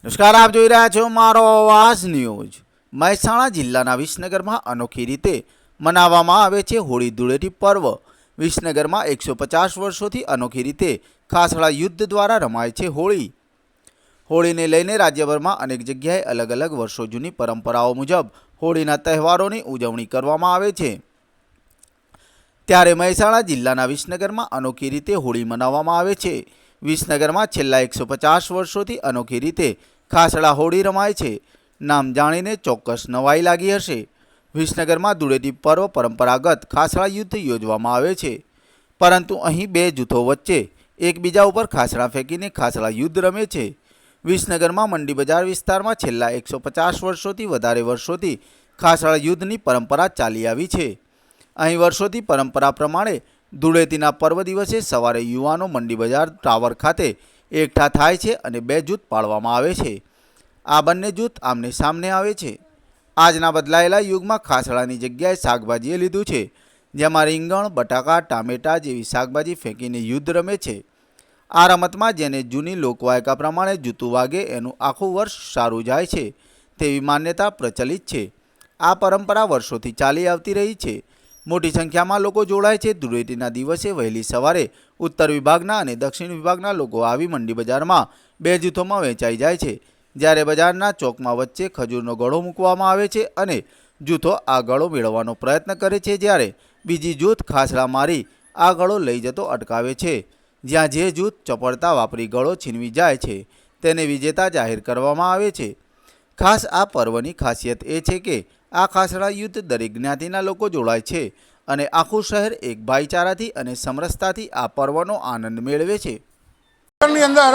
નમસ્કાર, આપ જોઈ રહ્યા છો મારો અવાજ ન્યૂઝ। મહેસાણા જિલ્લાના વિસનગરમાં અનોખી રીતે મનાવવામાં આવે છે હોળી ધૂળેટી પર્વ। વિસનગરમાં 150 વર્ષોથી અનોખી રીતે ખાસડા યુદ્ધ દ્વારા રમાય છે હોળી। હોળીને લઈને રાજ્યભરમાં અનેક જગ્યાએ અલગ અલગ વર્ષો જૂની પરંપરાઓ મુજબ હોળીના તહેવારોની ઉજવણી કરવામાં આવે છે। ત્યારે મહેસાણા જિલ્લાના વિસનગરમાં અનોખી રીતે હોળી મનાવવામાં આવે છે। વિસનગરમાં છેલ્લા 150 વર્ષોથી અનોખી રીતે ખાસડા હોળી રમાય છે। નામ જાણીને ચોક્કસ નવાઈ લાગી હશે। વિસનગરમાં ધૂળેટી પર્વ પરંપરાગત ખાસડા યુદ્ધ યોજવામાં આવે છે, પરંતુ અહીં બે જૂથો વચ્ચે એકબીજા ઉપર ખાસડા ફેંકીને ખાસડા યુદ્ધ રમે છે। વિસનગરમાં મંડી બજાર વિસ્તારમાં છેલ્લા 150 વર્ષોથી વધારે વર્ષોથી ખાસડા યુદ્ધની પરંપરા ચાલી આવી છે। અહીં વર્ષોથી પરંપરા પ્રમાણે ધૂળેટીના પર્વ દિવસે સવારે યુવાનો મંડી બજાર ટાવર ખાતે એકઠા થાય છે અને બે જૂથ પાડવામાં આવે છે। આ બંને જૂથ આમને સામને આવે છે। આજના બદલાયેલા યુગમાં ખાસડાની જગ્યાએ શાકભાજીએ લીધું છે, જેમાં રીંગણ, બટાકા, ટામેટા જેવી શાકભાજી ફેંકીને યુદ્ધ રમે છે। આ રમતમાં જેને જૂની લોકવાયકા પ્રમાણે જૂતું વાગે એનું આખું વર્ષ સારું જાય છે તેવી માન્યતા પ્રચલિત છે। આ પરંપરા વર્ષોથી ચાલી આવતી રહી છે। મોટી સંખ્યામાં લોકો જોડાય છે। ધૂળેટીના દિવસે વહેલી સવારે ઉત્તર વિભાગના અને દક્ષિણ વિભાગના લોકો આવી મંડી બજારમાં બે જૂથોમાં વહેંચાઈ જાય છે। જ્યારે બજારના ચોકમાં વચ્ચે ખજૂરનો ગળો મૂકવામાં આવે છે અને જૂથો આ ગળો મેળવવાનો પ્રયત્ન કરે છે, જ્યારે બીજી જૂથ ખાસડા મારી આ ગળો લઈ જતો અટકાવે છે। જ્યાં જે જૂથ ચપળતા વાપરી ગળો છીનવી જાય છે તેને વિજેતા જાહેર કરવામાં આવે છે। ખાસ આ પર્વની ખાસિયત એ છે કે આ ખાસડા યુદ્ધ દરેક જ્ઞાતિના લોકો જોડાય છે અને આખું શહેર એક ભાઈચારાથી અને સમરસતાથી આ પર્વનો આનંદ મેળવે છે। ની અંદર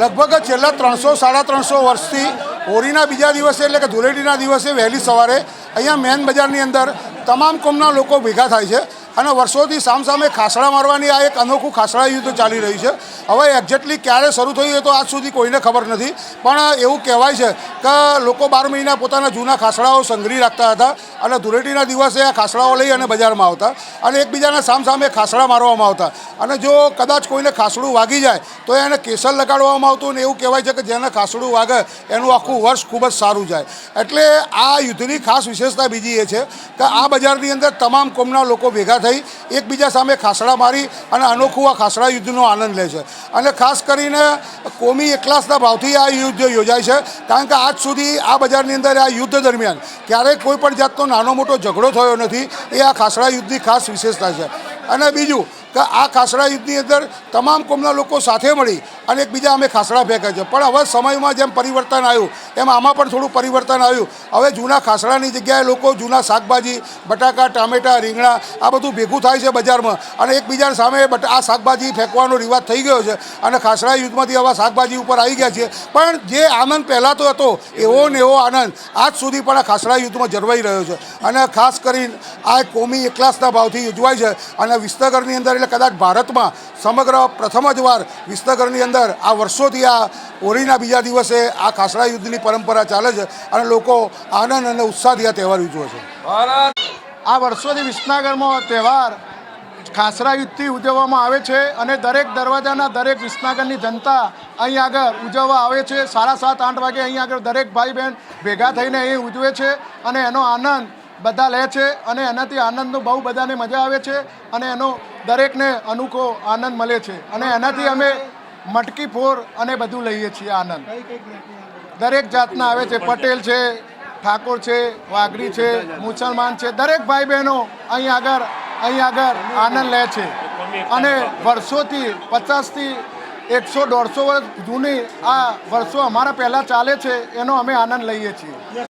લગભગ છેલ્લા 300-350 વર્ષથી હોળીના બીજા દિવસે એટલે કે ધૂળેટીના દિવસે વહેલી સવારે અહીંયા મેન બજારની અંદર તમામ કોમના લોકો ભેગા થાય છે અને વર્ષોથી સામસામે ખાસડા મારવાની આ એક અનોખું ખાસડા યુદ્ધ ચાલી રહ્યું છે। હવે એક્ઝેક્ટલી ક્યારે શરૂ થયું એ તો આજ સુધી કોઈને ખબર નથી, પણ એવું કહેવાય છે કે લોકો 12 મહિના પોતાના જૂના ખાસડાઓ સંગ્રહી રાખતા હતા અને ધૂળેટીના દિવસે આ ખાસડાઓ લઈ અને બજારમાં આવતા અને એકબીજાના સામસામે ખાસડા મારવામાં આવતા અને જો કદાચ કોઈને ખાસડું વાગી જાય તો એને કેસર લગાડવામાં આવતું અને એવું કહેવાય છે કે જેને ખાસડું વાગે એનું આખું વર્ષ ખૂબ જ સારું જાય। એટલે આ યુદ્ધની ખાસ વિશેષતા બીજી એ છે કે આ બજારની અંદર તમામ કોમના લોકો ભેગા થઈ એકબીજા સામે ખાસડા મારી અને અનોખું આ ખાસડા યુદ્ધનો આનંદ લે છે અને ખાસ કરીને કોમી એકલાસના ભાવથી આ યુદ્ધ યોજાય છે, કારણ કે આજ સુધી આ બજારની અંદર આ યુદ્ધ દરમિયાન ક્યારેય કોઈ પણ જાતનો નાનો મોટો ઝઘડો થયો નથી। એ આ ખાસડા યુદ્ધની ખાસ વિશેષતા છે। અને બીજું કે આ ખાસડા યુદ્ધની અંદર તમામ કોમના લોકો સાથે મળી અને એકબીજા અમે ખાસડા ફેંકે છે, પણ હવે સમયમાં જેમ પરિવર્તન આવ્યું એમ આમાં પણ થોડું પરિવર્તન આવ્યું। હવે જૂના ખાસડાની જગ્યાએ લોકો જૂના શાકભાજી, બટાકા, ટામેટા, રીંગણા આ બધું ભેગું થાય છે બજારમાં અને એકબીજા સામે આ શાકભાજી ફેંકવાનો રિવાજ થઈ ગયો છે અને ખાસડા યુદ્ધમાંથી હવે શાકભાજી ઉપર આવી ગયા છે। પણ જે આનંદ પહેલાં તો હતો એવો ને એવો આનંદ આજ સુધી પણ આ ખાસડા યુદ્ધમાં જળવાઈ રહ્યો છે અને ખાસ કરીને આ કોમી એકલાસના ભાવથી યોજવાય છે અને વિસનગરની અંદર એટલે કદાચ ભારતમાં સમગ્ર પ્રથમ જ વાર વિસનગરની અંદર આ વર્ષોથી આ હોળીના બીજા દિવસે આ ખાસડા યુદ્ધની પરંપરા ચાલે છે અને લોકો આનંદ અને ઉત્સાહથી આ તહેવાર ઉજવે છે। આ વર્ષોથી વિસનગરમાં તહેવાર ખાસડા યુદ્ધથી ઉજવવામાં આવે છે અને દરેક દરવાજાના દરેક વિસનગરની જનતા અહીં આગળ ઉજવવા આવે છે। 7:30-8 વાગે અહીં આગળ દરેક ભાઈ બહેન ભેગા થઈને અહીં ઉજવે છે અને એનો આનંદ બધા લે છે અને એનાથી આનંદનો બહુ બધાને મજા આવે છે અને એનો દરેકને અનોખો આનંદ મળે છે અને એનાથી અમે મટકી ફોર અને બધું લઈએ છીએ। આનંદ દરેક જાતના આવે છે, પટેલ છે, ઠાકોર છે, વાઘરી છે, મુસલમાન છે, દરેક ભાઈ બહેનો અહીં આગળ આનંદ લે છે અને વર્ષોથી 50થી 100-150 વર્ષ જૂની આ વર્ષો અમારા પહેલાં ચાલે છે એનો અમે આનંદ લઈએ છીએ।